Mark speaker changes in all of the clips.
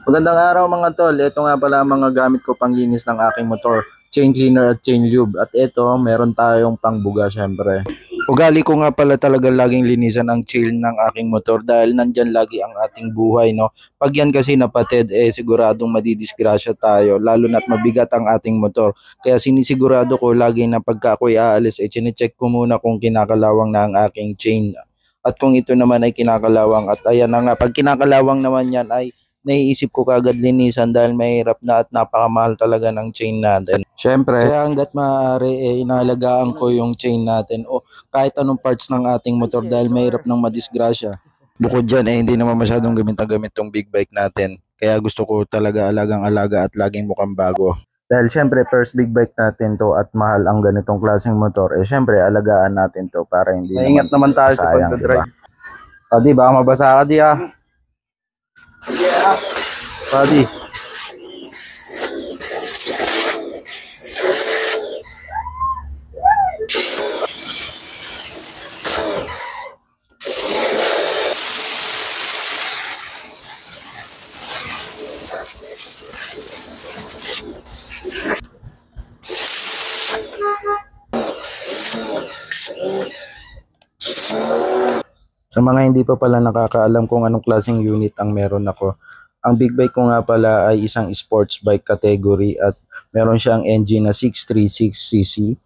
Speaker 1: Magandang araw mga tol. Ito nga pala ang mga gamit ko panglinis ng aking motor. Chain cleaner at chain lube. At ito, meron tayong pangbuga syempre. Ugali ko nga pala talaga laging linisan ang chain ng aking motor dahil nandyan lagi ang ating buhay, no? Pag yan kasi napatid, siguradong madidisgrasya tayo, lalo na't mabigat ang ating motor. Kaya sinisigurado ko lagi na pagka ako'y aalis, chinecheck ko muna kung kinakalawang na ang aking chain. At kung ito naman ay kinakalawang, at ayan na nga, pag kinakalawang naman yan ay naiisip ko kagad linisan dahil mahirap na at napakamahal talaga ng chain natin. Siyempre, kaya hanggat maaari inaalagaan ko yung chain natin o kahit anong parts ng ating motor dahil mahirap nang madisgrasya. Bukod dyan, hindi naman masyadong gamit na gamit tong big bike natin. Kaya gusto ko talaga alagang-alaga at laging mukhang bago. Dahil syempre first big bike natin to at mahal ang ganitong klaseng motor, syempre alagaan natin to para hindi
Speaker 2: Maingat naman tayo sa
Speaker 1: sayang,
Speaker 2: pagdadrive.
Speaker 1: diba? O di baka mabasa ka di ah. Buddy. Sa mga hindi pa pala nakakaalam kung anong klaseng unit ang meron ako, ang big bike ko nga pala ay isang sports bike category at meron siyang engine na 636cc.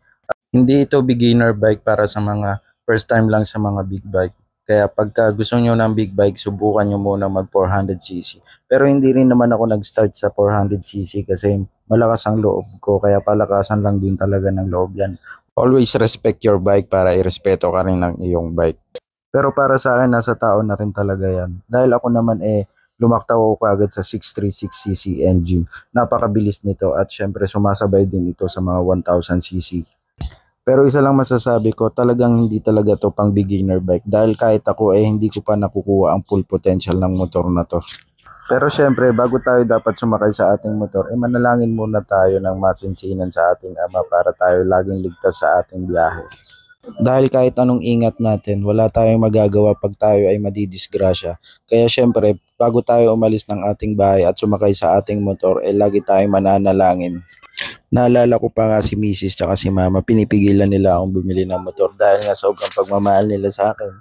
Speaker 1: Hindi ito beginner bike para sa mga first time lang sa mga big bike. Kaya pagka gusto nyo ng big bike, subukan nyo muna mag 400cc. Pero hindi rin naman ako nag-start sa 400cc kasi malakas ang loob ko, kaya palakasan lang din talaga ng loob yan. Always respect your bike para irespeto ka rin ng iyong bike. Pero para sa akin, nasa tao na rin talaga yan. Dahil ako naman lumaktaw ako kagad sa 636cc engine. Napakabilis nito at syempre sumasabay din ito sa mga 1000cc. Pero isa lang masasabi ko, talagang hindi talaga to pang beginner bike. Dahil kahit ako hindi ko pa nakukuha ang full potential ng motor na to. Pero syempre, bago tayo dapat sumakay sa ating motor, manalangin muna tayo ng masinsinan sa ating Ama para tayo laging ligtas sa ating biyahe. Dahil kahit anong ingat natin, wala tayong magagawa pag tayo ay madidisgrasya. Kaya syempre, bago tayo umalis ng ating bahay at sumakay sa ating motor, lagi tayong mananalangin. Naalala ko pa nga si Mrs. tsaka si Mama, pinipigilan nila akong bumili ng motor dahil nga sobrang pagmamahal nila sa akin.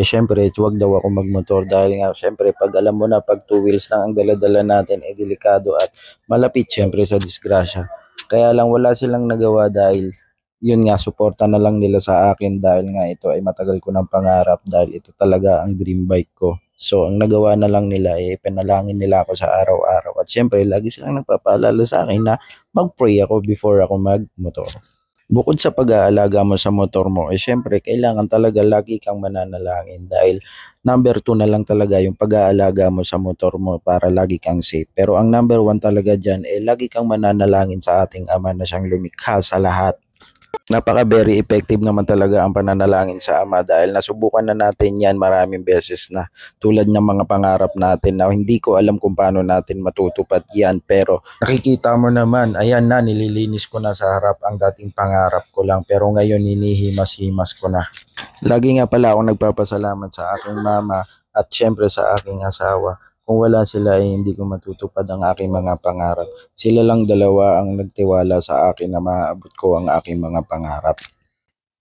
Speaker 1: Syempre, huwag daw ako magmotor dahil nga syempre pag alam mo na pag two wheels lang ang daladala natin, delikado at malapit syempre sa disgrasya. Kaya lang wala silang nagawa dahil yun nga, suporta na lang nila sa akin dahil nga ito ay matagal ko ng pangarap dahil ito talaga ang dream bike ko. So, ang nagawa na lang nila panalangin nila ako sa araw-araw. At syempre, lagi silang nagpapaalala sa akin na mag-pray ako before ako magmotor. Bukod sa pag-aalaga mo sa motor mo, syempre, kailangan talaga lagi kang mananalangin dahil number 2 na lang talaga yung pag-aalaga mo sa motor mo para lagi kang safe. Pero ang number 1 talaga dyan, lagi kang mananalangin sa ating Ama na siyang lumikha sa lahat. Napaka very effective naman talaga ang pananalangin sa Ama dahil nasubukan na natin yan maraming beses na tulad ng mga pangarap natin na hindi ko alam kung paano natin matutupad yan, pero nakikita mo naman, ayan na, nililinis ko na sa harap ang dating pangarap ko lang pero ngayon hinihimas-himas ko na. Lagi nga pala ako nagpapasalamat sa aking mama at syempre sa aking asawa. Kung wala sila hindi ko matutupad ang aking mga pangarap. Sila lang dalawa ang nagtiwala sa akin na maabot ko ang aking mga pangarap.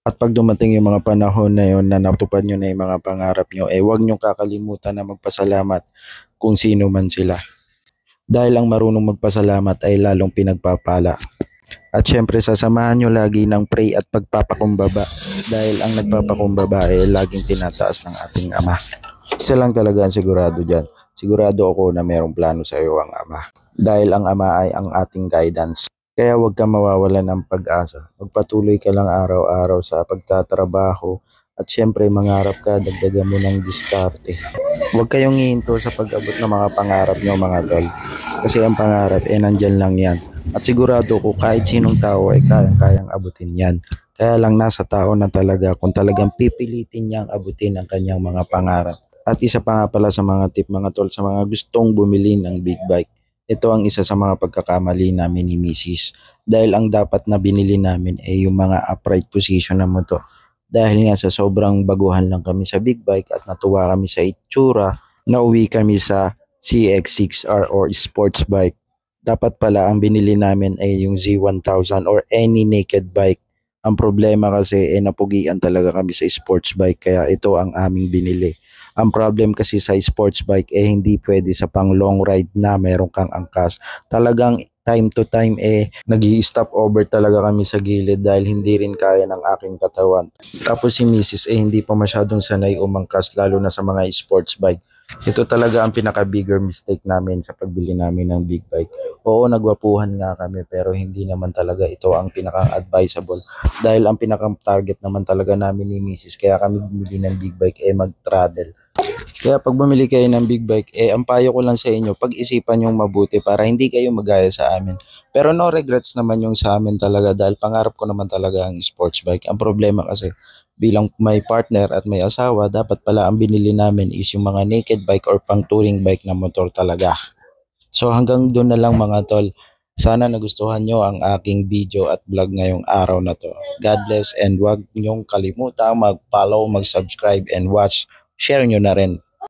Speaker 1: At pag dumating yung mga panahon na yun na natupad nyo na yung mga pangarap nyo, huwag nyo kakalimutan na magpasalamat kung sino man sila. Dahil ang marunong magpasalamat ay lalong pinagpapala. At syempre sasamahan nyo lagi ng pray at pagpapakumbaba dahil ang nagpapakumbaba ay laging tinataas ng ating Ama. Isa lang talaga ang sigurado dyan. Sigurado ako na mayroong plano sa iyo ang Ama. Dahil ang Ama ay ang ating guidance. Kaya huwag kang mawawalan ng pag-asa. Magpatuloy ka lang araw-araw sa pagtatrabaho. At syempre mangarap ka, dagdagan mo ng diskarte. Huwag kayong hihinto sa pag-abot ng mga pangarap nyo mga tol. Kasi ang pangarap nandyan lang yan. At sigurado ko kahit sinong tao ay kayang abutin yan. Kaya lang nasa tao na talaga kung talagang pipilitin niyang abutin ang kanyang mga pangarap. At isa pa nga pala sa mga tip mga tol sa mga gustong bumili ng big bike. Ito ang isa sa mga pagkakamali namin ni Mrs. Dahil ang dapat na binili namin ay yung mga upright position na motor. Dahil nga sa sobrang baguhan lang kami sa big bike at natuwa kami sa itsura, nauwi kami sa CX-6R or sports bike. Dapat pala ang binili namin ay yung Z1000 or any naked bike. Ang problema kasi napugian talaga kami sa sports bike kaya ito ang aming binili. Ang problem kasi sa sports bike hindi pwede sa pang long ride na meron kang angkas. Talagang time to time nag-i-stop over talaga kami sa gilid dahil hindi rin kaya ng aking katawan. Tapos si Mrs. hindi pa masyadong sanay umangkas lalo na sa mga sports bike. Ito talaga ang pinaka-bigger mistake namin sa pagbili namin ng big bike. Oo, nagwapuhan nga kami pero hindi naman talaga ito ang pinaka-advisable dahil ang pinaka-target naman talaga namin ni Mrs. kaya kami bumili ng big bike mag-travel. Kaya pag bumili kayo ng big bike, ang payo ko lang sa inyo, pag-isipan yung mabuti para hindi kayo magaya sa amin. Pero no regrets naman yung sa amin talaga dahil pangarap ko naman talaga ang sports bike. Ang problema kasi bilang may partner at may asawa, dapat pala ang binili namin is yung mga naked bike or pang touring bike na motor talaga. So hanggang doon na lang mga tol. Sana nagustuhan nyo ang aking video at vlog ngayong araw na to. God bless and huwag nyong kalimutang mag-follow, mag-subscribe and watch. Share nyo na rin.